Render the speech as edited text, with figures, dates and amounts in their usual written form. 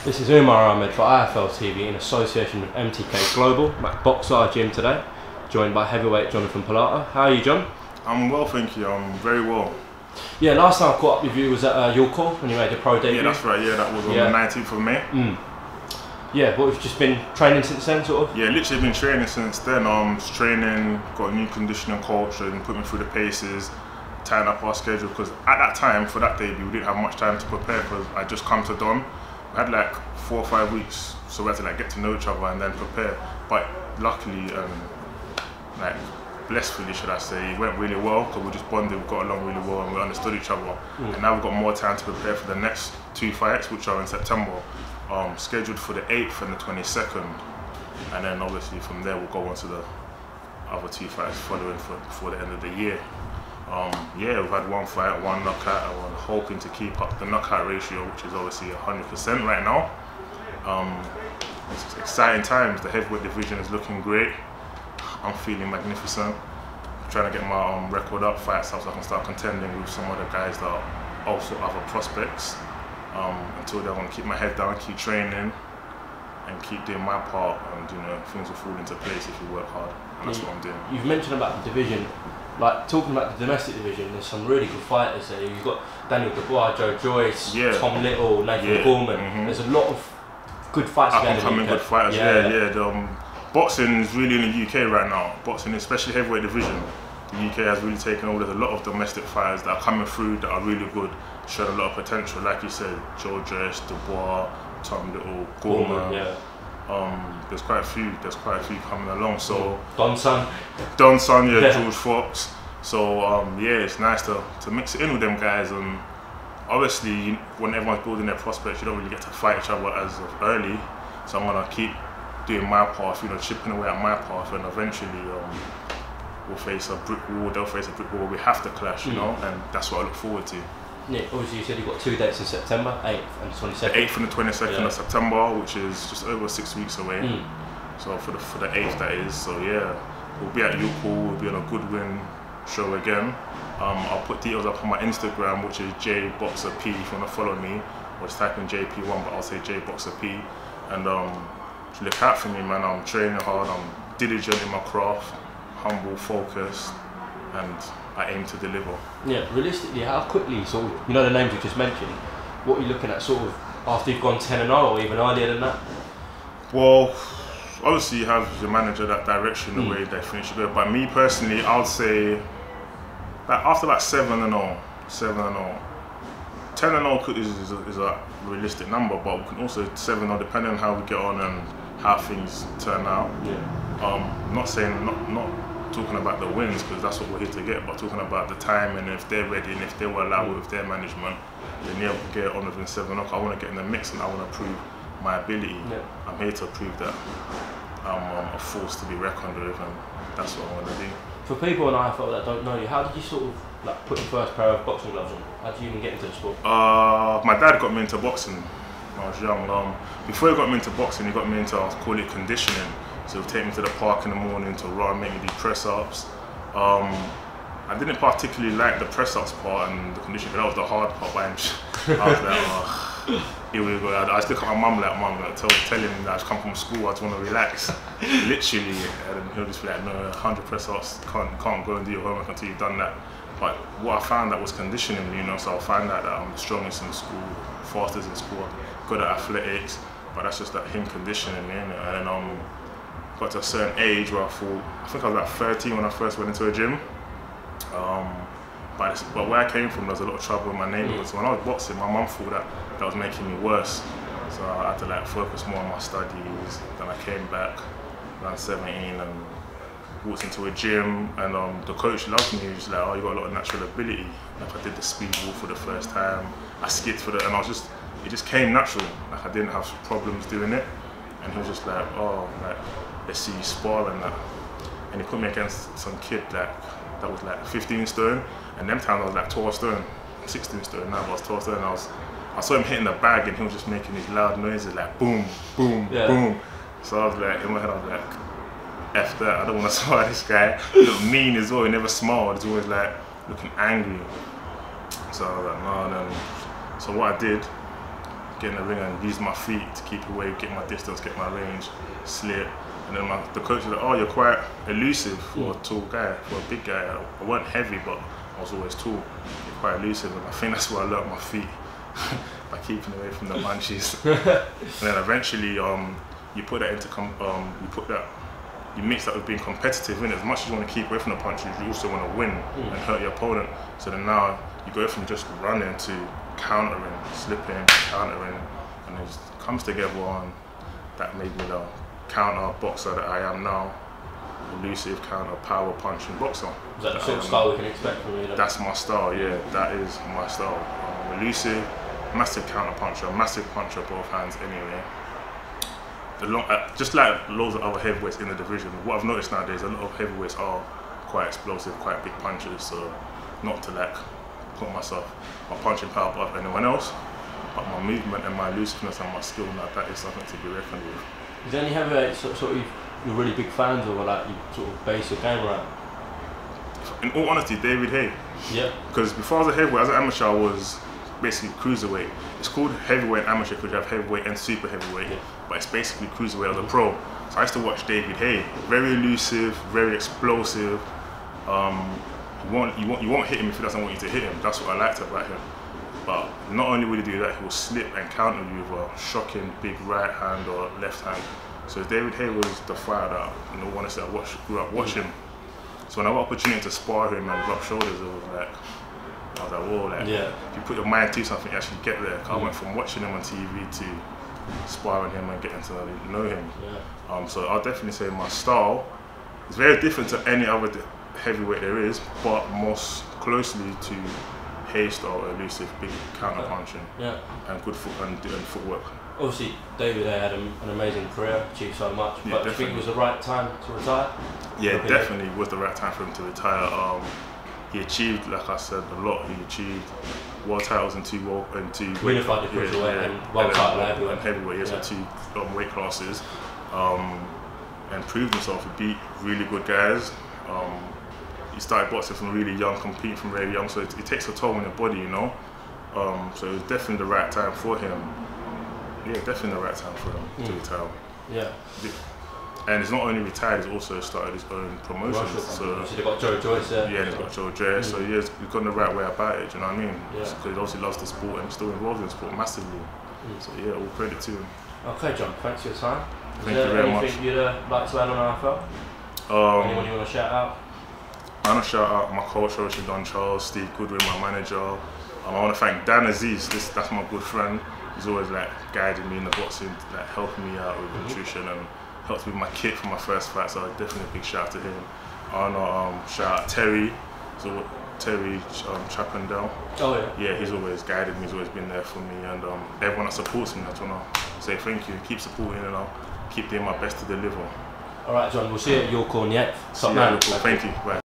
This is UMAR AHMED for IFL TV in association with MTK Global. I'm at Boxer Gym today, joined by heavyweight Jonathan Palata. How are you, John? I'm well, thank you. I'm very well. Yeah, last time I caught up with you was at your call when you made your pro debut. Yeah, that's right. Yeah, that was on the 19th of May. Yeah, what, you've just been training since then, sort of? Yeah, literally been training since then. Training, got a new conditioning coach and put me through the paces, tying up our schedule, because at that time, for that debut, we didn't have much time to prepare because I just come to Don. We had like 4 or 5 weeks, so we had to like get to know each other and then prepare. But luckily, like blissfully should I say, it went really well because we just bonded, we got along really well and we understood each other. And now we've got more time to prepare for the next 2 fights, which are in September, scheduled for the 8th and the 22nd. And then obviously from there we'll go on to the other 2 fights following before the end of the year. Yeah, we've had 1 fight, 1 knockout, and we're hoping to keep up the knockout ratio, which is obviously 100% right now. It's exciting times. The heavyweight division is looking great. I'm feeling magnificent. I'm trying to get my record up, fights up, so I can start contending with some other guys that are also other prospects. Until then, I want to keep my head down, keep training, and keep doing my part, and you know, things will fall into place if you work hard, and that's what I'm doing. You've mentioned about the division. Like, talking about the domestic division, there's some really good fighters there. You've got Daniel Dubois, Joe Joyce, Tom Little, Nathan Gorman. There's a lot of good fights going on. Up-and-coming good fighters, boxing is really in the UK right now. Boxing, especially heavyweight division, the UK has really taken over. There's a lot of domestic fighters that are coming through that are really good, showing a lot of potential. Like you said, Joe Joyce, Dubois, Tom Little, Gorman. There's quite a few. There's quite a few coming along. So Don Son, George Fox. So yeah, it's nice to mix it in with them guys. And obviously, when everyone's building their prospects, you don't really get to fight each other as of early. So I'm gonna keep doing my path, you know, chipping away at my path, and eventually we'll face a brick wall. They'll face a brick wall. We have to clash, you know, and that's what I look forward to. Yeah, obviously you said you've got 2 dates in September, 8th and 22nd. The 8th and the 22nd of September, which is just over 6 weeks away. So for the 8th, that is. So yeah, we'll be at Yorkpool. We'll be on a good win show again. I'll put details up on my Instagram, which is jboxerp. If you want to follow me, or just type in JP1, but I'll say jboxerp. And look out for me, man. I'm training hard. I'm diligent in my craft, humble, focused, and I aim to deliver. Yeah, realistically, how quickly, sort of, you know the names you just mentioned, what are you looking at sort of after you've gone 10-0 or even earlier than that? Well, obviously you have your manager that direction, the way they finish it. But me personally, I would say that after like 7-0, 10-0 is a realistic number, but we can also 7-0 depending on how we get on and how things turn out. Not saying, not talking about the wins, because that's what we're here to get, but talking about the time and if they're ready and if they will allow it with their management, then yeah, we'll get on within 7-0. I want to get in the mix and I want to prove my ability. I'm here to prove that I'm a force to be reckoned with, and that's what I want to do. For people in IFL that don't know you, how did you sort of like put your first pair of boxing gloves on? How did you even get into the sport? My dad got me into boxing when I was young. Before he got me into boxing, he got me into, I'll call it conditioning. So he'll take me to the park in the morning to run, make me do press-ups. I didn't particularly like the press-ups part and the conditioning, but that was the hard part. I was like, here we go. I just look at my mum like, telling him that I just come from school, I just want to relax. Literally, and he'll just be like, no, 100 press-ups, can't go and do your homework until you've done that. But what I found out was conditioning, you know, so I found out that I'm the strongest in school, fastest in school, good at athletics, but that's just that him conditioning me, and then got to a certain age where I think I was like 13 when I first went into a gym. But where I came from, there was a lot of trouble in my neighborhood. So when I was boxing, my mum thought that was making me worse. So I had to like focus more on my studies. Then I came back around 17 and walked into a gym, and the coach loved me. He was like, oh, you got a lot of natural ability. Like I did the speed wall for the first time. I skipped for and it just came natural. Like I didn't have problems doing it. And he was just like, oh, like, let's see you spar and that. And he put me against some kid that was like 15 stone, and them times I was like 12 stone, 16 stone, now I was 12 stone, and I saw him hitting the bag and he was just making these loud noises like boom, boom, boom. So I was like, in my head I was like, F that, I don't want to spar this guy. He looked mean as well, he never smiled, he's always like looking angry. So I was like, no, so what I did, get in the ring and use my feet to keep away, get my distance, get my range, slip. And then the coach was like, oh, you're quite elusive for a tall guy, for a big guy. I wasn't heavy, but I was always tall. You're quite elusive, and I think that's where I learnt my feet, by keeping away from the munchies. And then eventually, you put that into, you mix that with being competitive, and as much as you want to keep away from the punches, you also want to win and hurt your opponent. So then now, you go from just running to countering, slipping, countering, and it just comes together, and that made me the counter boxer that I am now. Elusive counter power punching boxer. Is that the sort of style we can expect from you? That's my style, yeah, that is my style. Elusive, massive counter puncher, massive puncher both hands anyway. Just like loads of other heavyweights in the division, what I've noticed nowadays, a lot of heavyweights are quite explosive, quite big punchers, so not to like put my punching power above anyone else, but my movement and my elusiveness and my skill, that is something to be reckoned with. Is there any heavyweights sort of you're really big fans of, or like you sort of base your game around? In all honesty, David Haye. Yeah. Because before I was a heavyweight, as an amateur, I was basically cruiserweight. It's called heavyweight and amateur because you have heavyweight and super heavyweight, but it's basically cruiserweight as a pro. So I used to watch David Haye. Very elusive, very explosive. You won't hit him if he doesn't want you to hit him. That's what I liked about him. But not only will he do that, he will slip and counter you with a shocking big right hand or left hand. So David Haye was the fighter that, in all honesty, I grew up watching. So when I got an opportunity to spar him and rub shoulders, I was like, whoa, like, if you put your mind to something, you actually get there. I went from watching him on TV to sparring him and getting to know him. So I'll definitely say my style is very different to any other heavyweight there is, but most closely to Haye style, elusive, big counter punching, and good footwork. Obviously, David Haye had an amazing career, achieved so much, but do you think it was the right time to retire? Yeah, definitely was the right time for him to retire. He achieved, like I said, a lot. He achieved world titles in two unified the cruiserweight and world title and heavyweight, so two weight classes, and proved himself. He beat really good guys. He started boxing from really young, competing from very young, so it takes a toll on your body, you know. So it was definitely the right time for him. Yeah, definitely the right time for him to retire. Yeah. And he's not only retired, he's also started his own promotions. So they've got Joe Joyce there. Yeah, he's got Joe Joyce. So he's gone the right way about it, do you know what I mean? Because he obviously loves the sport and he's still involved in the sport massively. So yeah, all credit to him. Okay, John, thanks for your time. Thank you very much. Anything you'd like to add on AFL? Anyone you want to shout out? I want to shout out my coach, Don Charles, Steve Goodwin, my manager. I want to thank Dan Aziz, that's my good friend. He's always like guiding me in the boxing, like helping me out with nutrition and helped me with my kit for my first fight, so definitely a big shout out to him. I want to shout out Terry, Terry Chappendale. Oh yeah. Yeah, he's always guided me, he's always been there for me, and everyone that supports me, I just want to say thank you, keep supporting, and I'll keep doing my best to deliver. Alright John, we'll see you at York on the 8th. Thank you, bye.